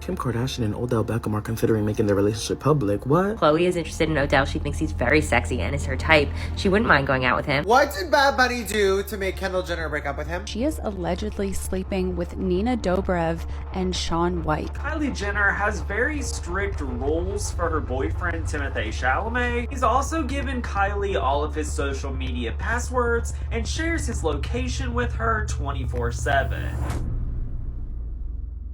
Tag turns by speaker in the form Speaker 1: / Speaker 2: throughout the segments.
Speaker 1: Kim Kardashian and Odell Beckham are considering making their relationship public. What?
Speaker 2: Khloe is interested in Odell. She thinks he's very sexy and is her type. She wouldn't mind going out with him.
Speaker 3: What did Bad Bunny do to make Kendall Jenner break up with him?
Speaker 4: She is allegedly sleeping with Nina Dobrev and Shaun White.
Speaker 5: Kylie Jenner has very strict rules for her boyfriend, Timothee Chalamet. He's also given Kylie all of his social media passwords and shares his location with her 24/7.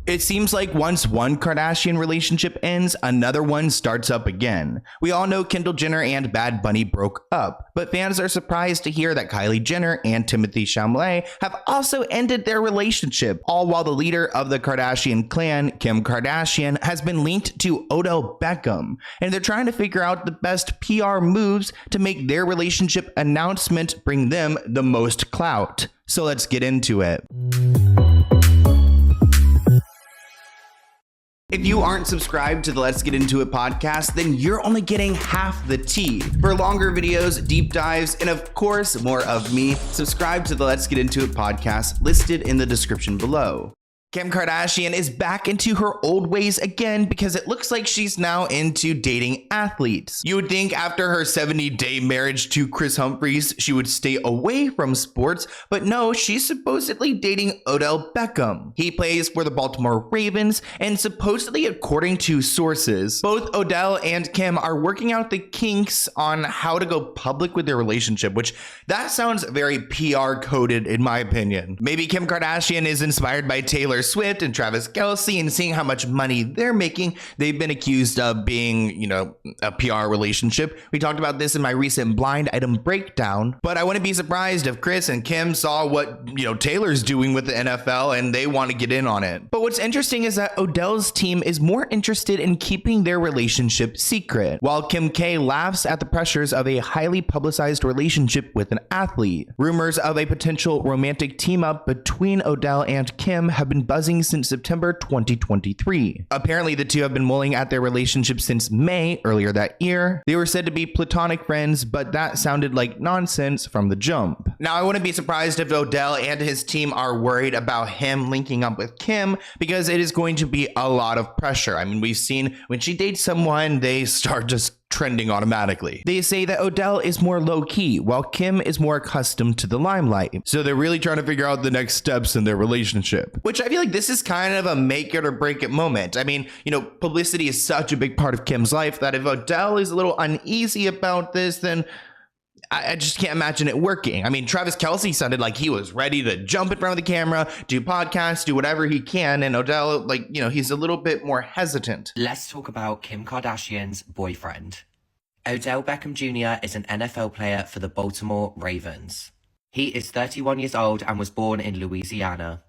Speaker 6: It seems like once one Kardashian relationship ends, another one starts up again. We all know Kendall Jenner and Bad Bunny broke up, but fans are surprised to hear that Kylie Jenner and Timothee Chalamet have also ended their relationship, all while the leader of the Kardashian clan, Kim Kardashian, has been linked to Odell Beckham, and they're trying to figure out the best PR moves to make their relationship announcement bring them the most clout. So let's get into it. If you aren't subscribed to the Let's Get Into It podcast, then you're only getting half the tea. For longer videos, deep dives, and of course, more of me, subscribe to the Let's Get Into It podcast listed in the description below. Kim Kardashian is back into her old ways again because it looks like she's now into dating athletes. You would think after her 70-day marriage to Kris Humphries, she would stay away from sports, but no, she's supposedly dating Odell Beckham. He plays for the Baltimore Ravens, and supposedly, according to sources, both Odell and Kim are working out the kinks on how to go public with their relationship, which that sounds very PR coded in my opinion. Maybe Kim Kardashian is inspired by Taylor Swift and Travis Kelce, and seeing how much money they're making. They've been accused of being, a PR relationship. We talked about this in my recent blind item breakdown, but I wouldn't be surprised if Kris and Kim saw what, Taylor's doing with the NFL and they want to get in on it. But what's interesting is that Odell's team is more interested in keeping their relationship secret, while Kim K laughs at the pressures of a highly publicized relationship with an athlete. Rumors of a potential romantic team up between Odell and Kim have been buzzing since September 2023. Apparently, the two have been mulling at their relationship since May earlier that year. They were said to be platonic friends, but that sounded like nonsense from the jump. Now, I wouldn't be surprised if Odell and his team are worried about him linking up with Kim because it is going to be a lot of pressure. I mean, we've seen when she dates someone, they start just trending automatically. They say that Odell is more low-key, while Kim is more accustomed to the limelight. So they're really trying to figure out the next steps in their relationship, which I feel like this is kind of a make it or break it moment. I mean, publicity is such a big part of Kim's life that if Odell is a little uneasy about this, then I just can't imagine it working. I mean, Travis Kelce sounded like he was ready to jump in front of the camera, do podcasts, do whatever he can. And Odell, he's a little bit more hesitant.
Speaker 7: Let's talk about Kim Kardashian's boyfriend. Odell Beckham Jr. is an NFL player for the Baltimore Ravens. He is 31 years old and was born in Louisiana.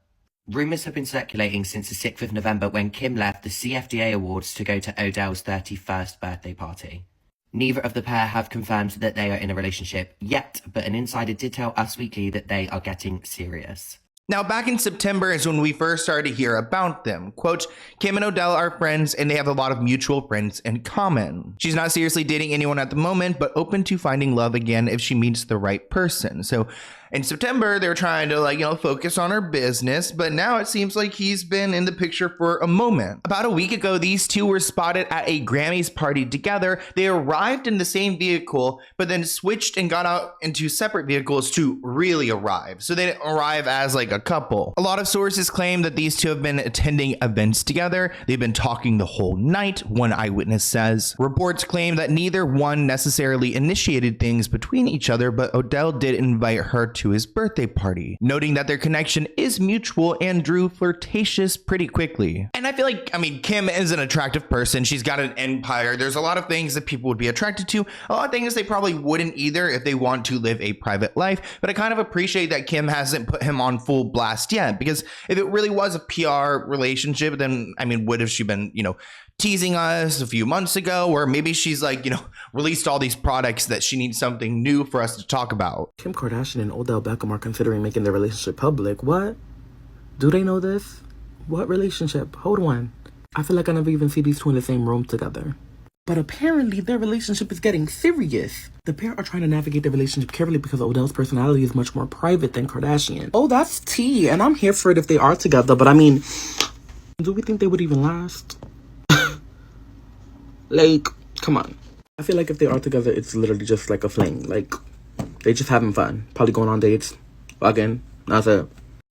Speaker 7: Rumors have been circulating since the 6th of November when Kim left the CFDA Awards to go to Odell's 31st birthday party. Neither of the pair have confirmed that they are in a relationship yet, but an insider did tell Us Weekly that they are getting serious.
Speaker 6: Now, back in September is when we first started to hear about them. Quote, Kim and Odell are friends and they have a lot of mutual friends in common. She's not seriously dating anyone at the moment, but open to finding love again if she meets the right person. So in September, they were trying to focus on her business, but now it seems like he's been in the picture for a moment. About a week ago, these two were spotted at a Grammys party together. They arrived in the same vehicle, but then switched and got out into separate vehicles to really arrive. So they didn't arrive as a couple. A lot of sources claim that these two have been attending events together. They've been talking the whole night, one eyewitness says. Reports claim that neither one necessarily initiated things between each other, but Odell did invite her to his birthday party, noting that their connection is mutual and drew flirtatious pretty quickly. And I feel like, Kim is an attractive person. She's got an empire. There's a lot of things that people would be attracted to. A lot of things they probably wouldn't either if they want to live a private life. But I kind of appreciate that Kim hasn't put him on full blast yet, because if it really was a PR relationship, then, would have she been, teasing us a few months ago, or maybe she's released all these products that she needs something new for us to talk about.
Speaker 1: Kim Kardashian and Odell Beckham are considering making their relationship public. What? Do they know this? What relationship? Hold on. I feel like I never even see these two in the same room together. But apparently their relationship is getting serious. The pair are trying to navigate their relationship carefully because Odell's personality is much more private than Kardashian. Oh, that's tea, and I'm here for it if they are together, but Do we think they would even last? Like, come on. I feel like if they are together, it's literally just like a fling. Like, they just having fun. Probably going on dates. Again, that's it.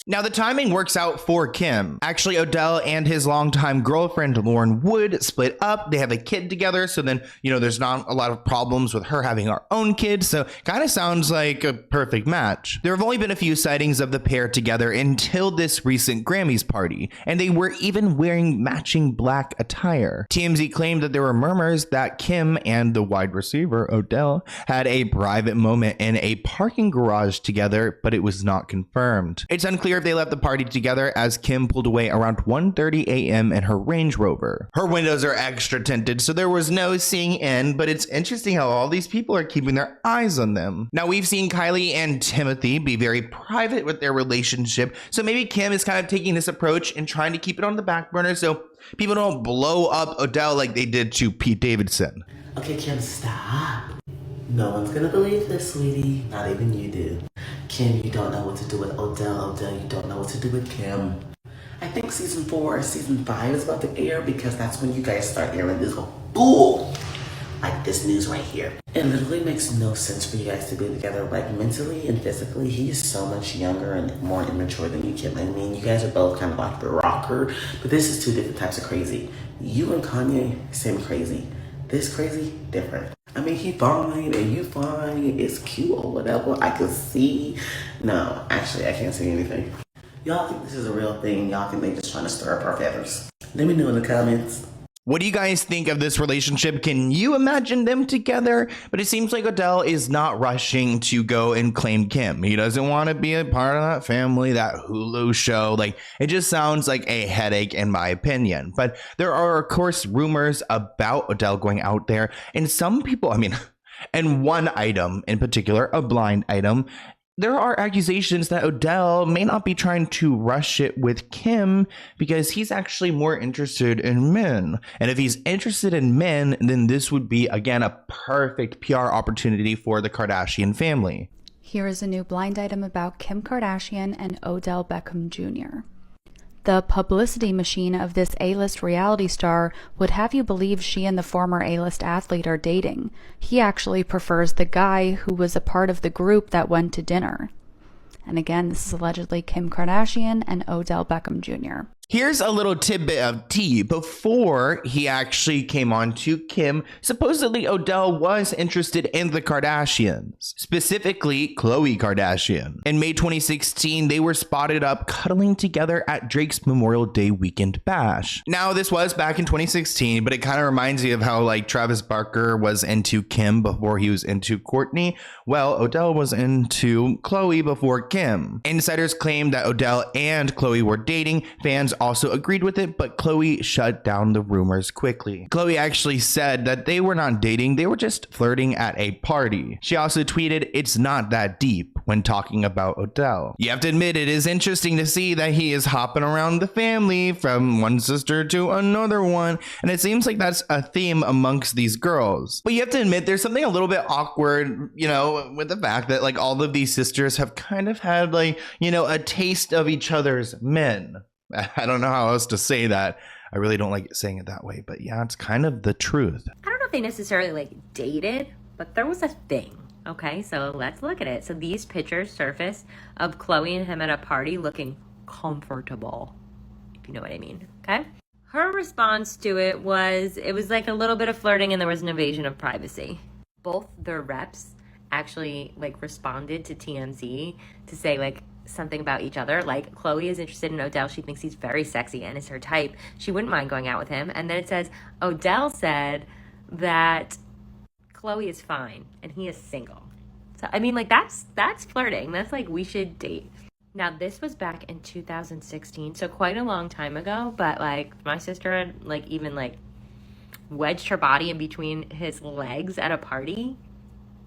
Speaker 6: Now, the timing works out for Kim. Actually, Odell and his longtime girlfriend, Lauren Wood, split up. They have a kid together. So then, there's not a lot of problems with her having her own kid. So kind of sounds like a perfect match. There have only been a few sightings of the pair together until this recent Grammys party. And they were even wearing matching black attire. TMZ claimed that there were murmurs that Kim and the wide receiver, Odell, had a private moment in a parking garage together, but it was not confirmed. It's unclear if they left the party together, as Kim pulled away around 1:30 a.m. in her Range Rover. Her windows are extra tinted, so there was no seeing in, but it's interesting how all these people are keeping their eyes on them. Now, we've seen Kylie and Timothy be very private with their relationship, so maybe Kim is kind of taking this approach and trying to keep it on the back burner so people don't blow up Odell like they did to Pete Davidson.
Speaker 1: Okay, Kim, stop. No one's gonna believe this, sweetie. Not even you do. Kim, you don't know what to do with Odell. Odell, you don't know what to do with Kim. I think season 4 or season 5 is about to air because that's when you guys start airing this whole bull. Like this news right here. It literally makes no sense for you guys to be together, like mentally and physically. He is so much younger and more immature than you, Kim. I mean, you guys are both kind of like the rocker, but this is 2 different types of crazy. You and Kanye, same crazy. This crazy, different. I mean, he fine and you fine. It's cute or whatever. I can see. No, actually, I can't see anything. Y'all think this is a real thing? Y'all think they just trying to stir up our feathers? Let me know in the comments.
Speaker 6: What do you guys think of this relationship? Can you imagine them together? But it seems like Odell is not rushing to go and claim Kim. He doesn't want to be a part of that family, that Hulu show. Like, it just sounds like a headache in my opinion. But there are, of course, rumors about Odell going out there. And some people, and one item in particular, a blind item, there are accusations that Odell may not be trying to rush it with Kim because he's actually more interested in men. And if he's interested in men, then this would be, again, a perfect PR opportunity for the Kardashian family.
Speaker 4: Here is a new blind item about Kim Kardashian and Odell Beckham Jr. The publicity machine of this A-list reality star would have you believe she and the former A-list athlete are dating. He actually prefers the guy who was a part of the group that went to dinner. And again, this is allegedly Kim Kardashian and Odell Beckham Jr.
Speaker 6: Here's a little tidbit of tea. Before he actually came on to Kim, supposedly Odell was interested in the Kardashians, specifically Khloe Kardashian. In May 2016, they were spotted up cuddling together at Drake's Memorial Day weekend bash. Now, this was back in 2016, but it kind of reminds me of how like Travis Barker was into Kim before he was into Kourtney. Well, Odell was into Khloe before Kim. Insiders claim that Odell and Khloe were dating. Fans also agreed with it, but Khloe shut down the rumors quickly. Khloe actually said that they were not dating, they were just flirting at a party. She also tweeted, "It's not that deep," when talking about Odell. You have to admit, it is interesting to see that he is hopping around the family from one sister to another one, and it seems like that's a theme amongst these girls. But you have to admit, there's something a little bit awkward, with the fact that like all of these sisters have kind of had like, a taste of each other's men. I don't know how else to say that. I really don't like saying it that way, but yeah, it's kind of the truth.
Speaker 2: I don't know if they necessarily dated, but there was a thing. Okay, so let's look at it. So these pictures surfaced of Khloe and him at a party looking comfortable, if you know what I mean, okay? Her response to it was like a little bit of flirting and there was an invasion of privacy. Both their reps actually responded to TMZ to say something about each other. Like, Khloe is interested in Odell. She thinks he's very sexy and is her type. She wouldn't mind going out with him. And then it says, Odell said that Khloe is fine and he is single. So, that's flirting. That's we should date. Now, this was back in 2016, so quite a long time ago. But, my sister had, even wedged her body in between his legs at a party.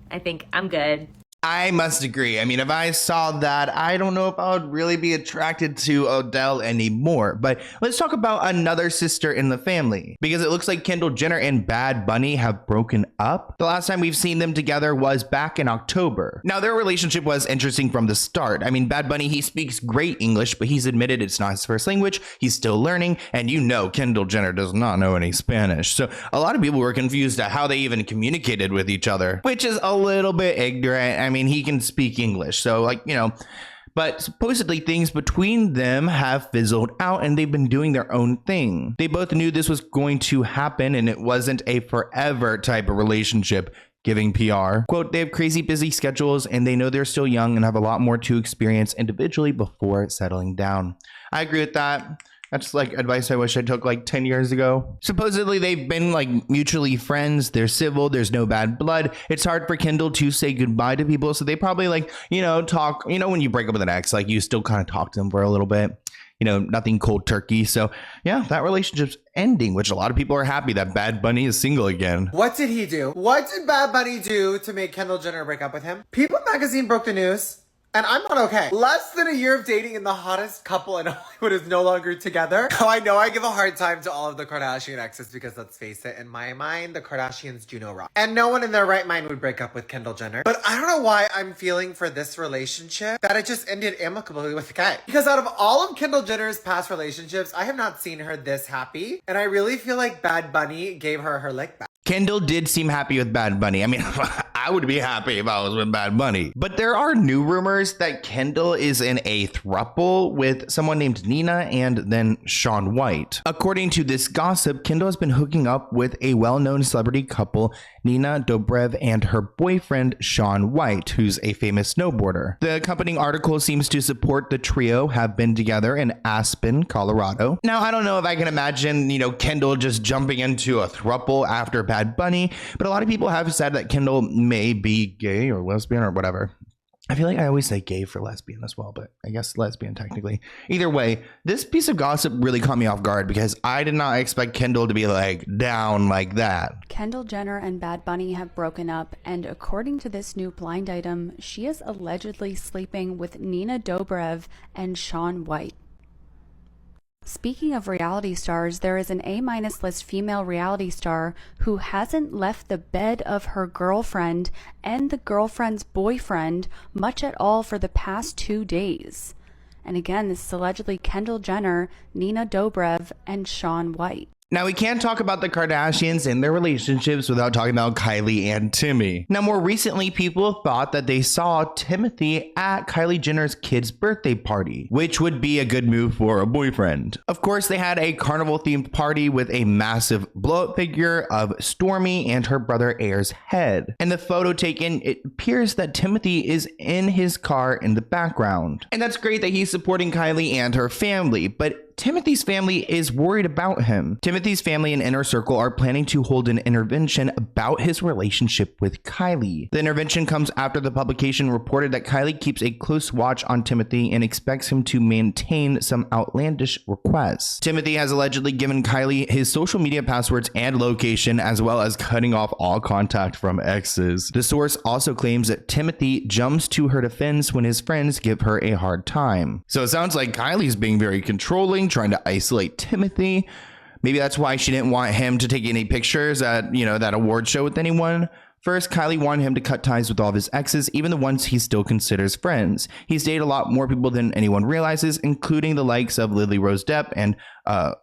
Speaker 2: I think I'm good.
Speaker 6: I must agree. I mean, if I saw that, I don't know if I would really be attracted to Odell anymore. But let's talk about another sister in the family, because it looks like Kendall Jenner and Bad Bunny have broken up. The last time we've seen them together was back in October. Now, their relationship was interesting from the start. I mean, Bad Bunny, he speaks great English, but he's admitted it's not his first language. He's still learning. And you know, Kendall Jenner does not know any Spanish. So a lot of people were confused at how they even communicated with each other, which is a little bit ignorant. I mean, he can speak English. So like, you know, but supposedly things between them have fizzled out and they've been doing their own thing. They both knew this was going to happen and it wasn't a forever type of relationship. Giving PR. Quote, they have crazy busy schedules and they know they're still young and have a lot more to experience individually before settling down. I agree with that. That's like advice I wish I took like 10 years ago. Supposedly they've been like mutually friends. They're civil. There's no bad blood. It's hard for Kendall to say goodbye to people. So they probably like, you know, talk, you know, when you break up with an ex, like you still kind of talk to them for a little bit. You know, nothing cold turkey. So yeah, that relationship's ending, which a lot of people are happy that Bad Bunny is single again.
Speaker 3: What did he do? What did Bad Bunny do to make Kendall Jenner break up with him? People magazine broke the news. And I'm not okay. Less than a year of dating and the hottest couple in Hollywood is no longer together. Now, I know I give a hard time to all of the Kardashian exes because let's face it, in my mind, the Kardashians do no wrong. And no one in their right mind would break up with Kendall Jenner. But I don't know why I'm feeling for this relationship that it just ended amicably with the guy. Because out of all of Kendall Jenner's past relationships, I have not seen her this happy. And I really feel like Bad Bunny gave her her lick back.
Speaker 6: Kendall did seem happy with Bad Bunny. I mean, I would be happy if I was with Bad Bunny. But there are new rumors that Kendall is in a throuple with someone named Nina and then Shaun White. According to this gossip, Kendall has been hooking up with a well-known celebrity couple, Nina Dobrev and her boyfriend, Shaun White, who's a famous snowboarder. The accompanying article seems to support the trio have been together in Aspen, Colorado. Now, I don't know if I can imagine, you know, Kendall just jumping into a throuple after Bad Bunny, but a lot of people have said that Kendall may be gay or lesbian or whatever. I feel like I always say gay for lesbian as well, but I guess lesbian technically. Either way, this piece of gossip really caught me off guard because I did not expect Kendall to be like down like that.
Speaker 4: Kendall Jenner and Bad Bunny have broken up, and according to this new blind item, she is allegedly sleeping with Nina Dobrev and Shaun White. Speaking of reality stars, there is an A- list female reality star who hasn't left the bed of her girlfriend and the girlfriend's boyfriend much at all for the past 2 days. And again, this is allegedly Kendall Jenner, Nina Dobrev, and Shaun White.
Speaker 6: Now, we can't talk about the Kardashians and their relationships without talking about Kylie and Timmy. Now, more recently, people thought that they saw Timothee at Kylie Jenner's kid's birthday party, which would be a good move for a boyfriend. Of course, they had a carnival-themed party with a massive blow-up figure of Stormi and her brother Air's head. In the photo taken, it appears that Timothee is in his car in the background. And that's great that he's supporting Kylie and her family, but Timothee's family is worried about him. Timothee's family and inner circle are planning to hold an intervention about his relationship with Kylie. The intervention comes after the publication reported that Kylie keeps a close watch on Timothee and expects him to maintain some outlandish requests. Timothee has allegedly given Kylie his social media passwords and location, as well as cutting off all contact from exes. The source also claims that Timothee jumps to her defense when his friends give her a hard time. So it sounds like Kylie's being very controlling, trying to isolate Timothee. Maybe that's why she didn't want him to take any pictures at, you know, that award show with anyone. First, Kylie wanted him to cut ties with all of his exes, even the ones he still considers friends. He's dated a lot more people than anyone realizes, including the likes of Lily Rose Depp and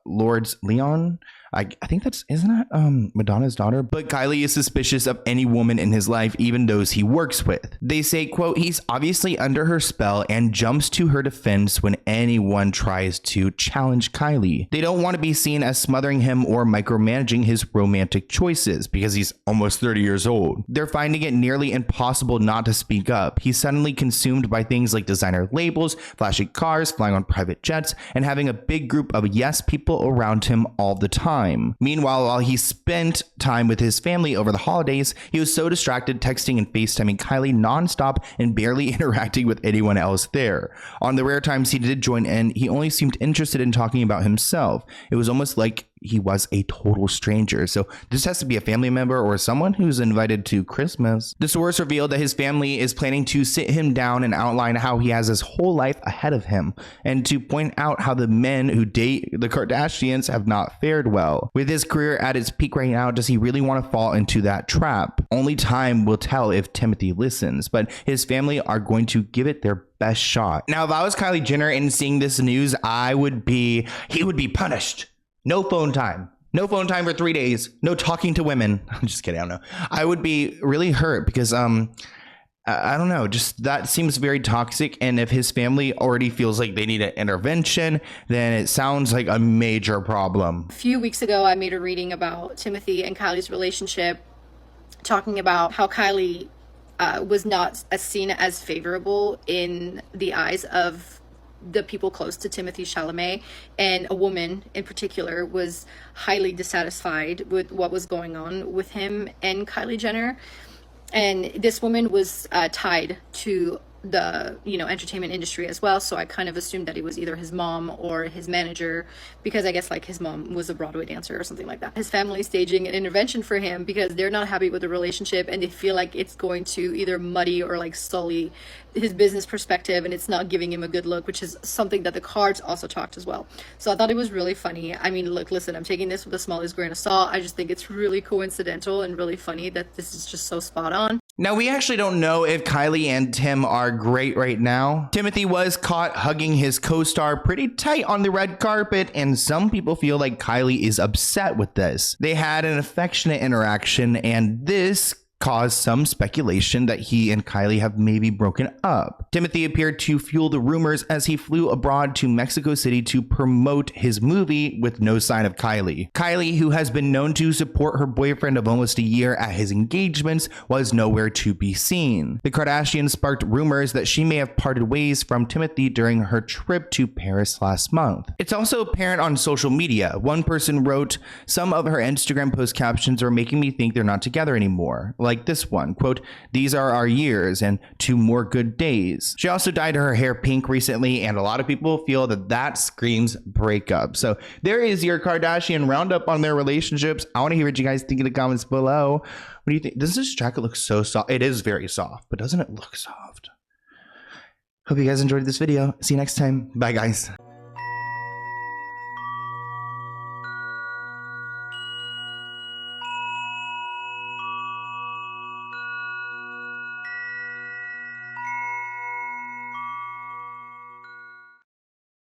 Speaker 6: Lords Leon. I think that's, isn't that Madonna's daughter? But Kylie is suspicious of any woman in his life, even those he works with. They say, quote, he's obviously under her spell and jumps to her defense when anyone tries to challenge Kylie. They don't want to be seen as smothering him or micromanaging his romantic choices because he's almost 30 years old. They're finding it nearly impossible not to speak up. He's suddenly consumed by things like designer labels, flashy cars, flying on private jets, and having a big group of yes people around him all the time. Meanwhile, while he spent time with his family over the holidays, he was so distracted texting and FaceTiming Kylie nonstop and barely interacting with anyone else there. On the rare times he did join in, he only seemed interested in talking about himself. It was almost like he was a total stranger. So this has to be a family member or someone who's invited to Christmas. The source revealed that his family is planning to sit him down and outline how he has his whole life ahead of him, and to point out how the men who date the Kardashians have not fared well. With his career at its peak right now, does he really want to fall into that trap? Only time will tell if Timothee listens, but his family are going to give it their best shot. Now, if I was Kylie Jenner and seeing this news, he would be punished. No phone time. No phone time for 3 days. No talking to women. I'm just kidding. I don't know. I would be really hurt because, I don't know, just that seems very toxic. And if his family already feels like they need an intervention, then it sounds like a major problem.
Speaker 8: A few weeks ago, I made a reading about Timothee and Kylie's relationship, talking about how Kylie was not seen as favorable in the eyes of the people close to Timothee Chalamet, and a woman in particular was highly dissatisfied with what was going on with him and Kylie Jenner. And this woman was tied to the entertainment industry as well, so I kind of assumed that it was either his mom or his manager, because I guess like his mom was a Broadway dancer or something like that. His family is staging an intervention for him because they're not happy with the relationship, and they feel like it's going to either muddy or like sully his business perspective, and it's not giving him a good look, which is something that the cards also talked as well. So I thought it was really funny. I mean, look, listen, I'm taking this with the smallest grain of salt. I just think it's really coincidental and really funny that this is just so spot on.
Speaker 6: Now, we actually don't know if Kylie and Tim are great right now. Timothee was caught hugging his co-star pretty tight on the red carpet, and some people feel like Kylie is upset with this. They had an affectionate interaction, and this caused some speculation that he and Kylie have maybe broken up. Timothee appeared to fuel the rumors as he flew abroad to Mexico City to promote his movie with no sign of Kylie. Kylie, who has been known to support her boyfriend of almost a year at his engagements, was nowhere to be seen. The Kardashians sparked rumors that she may have parted ways from Timothee during her trip to Paris last month. It's also apparent on social media. One person wrote, "Some of her Instagram post captions are making me think they're not together anymore." Like this one, quote, "These are our years and 2 more good days." She also dyed her hair pink recently, and a lot of people feel that that screams breakup. So there is your Kardashian roundup on their relationships. I want to hear what you guys think in the comments below. What do you think? Does this jacket look so soft? It is very soft, but doesn't it look soft? Hope you guys enjoyed this video. See you next time. Bye, guys.